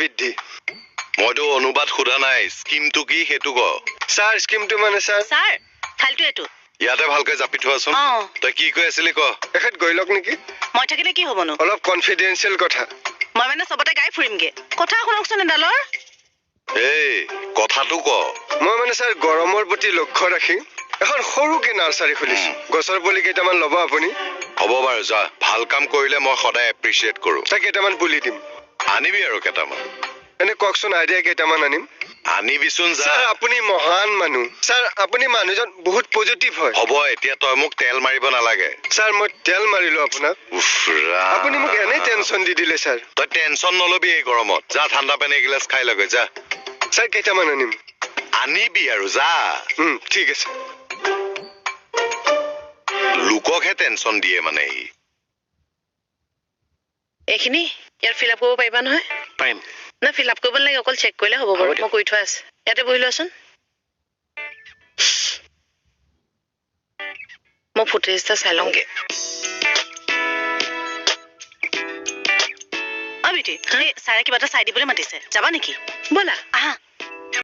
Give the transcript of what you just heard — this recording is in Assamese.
বৃদ্ধি মইতো অনুবাদ সোধা নাই স্কিমটো কি সেইটো ক স্যাৰ স্কিমটো মানে স্যাৰ স্যাৰ ফাইলটো এইটো ইয়াতে ভালকৈ জাপি থোৱাচোন তই কি কৈ আছিলি ক এখেত গৈ লওক নেকি মই থাকিলে কি হ'বনো অলপ কনফিডেন্সিয়েল কথা মই মানে চবতে গাই ফুৰিমগে কথা শুনকচোন এডালৰ এই কথাটো ক মই মানে স্যাৰ গৰমৰ প্ৰতি লক্ষ্য ৰাখি এখন সৰুকে নাৰ্চাৰী খুলিছো গছৰ পুলি কেইটামান ল'ব আপুনি হ'ব বাৰু যা ভাল কাম কৰিলে মই সদায় এপ্ৰিচিয়েট কৰোঁ তাক কেইটামান পুলি দিম আনিবি আৰু কেইটামান এনে কওকচোন আইডিয়া কেইটামান আনিম আনিবিচোন যা স্যার আপুনি মহান মানুহ স্যার আপুনি মানুহজন বহুত পজিটিভ হয় হ'ব এতিয়া তই মোক তেল মাৰিব নালাগে স্যাৰ মই তেল মাৰিলো আপোনাক উফ ৰাম। আপুনি মোক এনেই টেনচন দি দিলে স্যাৰ তই টেনচন নলবি এই গৰমত যা ঠাণ্ডা পানী এগিলাচ খাই লগে যা স্যাৰ কেইটামান আনিম আনিবি আৰু যা ঠিক আছে লোককহে টেনচন দিয়ে মানে ই এইখিনি ইয়াত ফিল আপ কৰিব পাৰিবা নহয় পাৰিম না ফিল আপ কৰিব নালাগে অকল চেক কৰিলে হ'ব বাৰু মই কৰি থোৱা আছে ইয়াতে বহি লোৱাচোন মই ফুটেজটা চাই লওঁগে বিটি ছাৰে কিবা এটা চাই দিবলৈ মাতিছে যাবা নেকি ব'লা আহা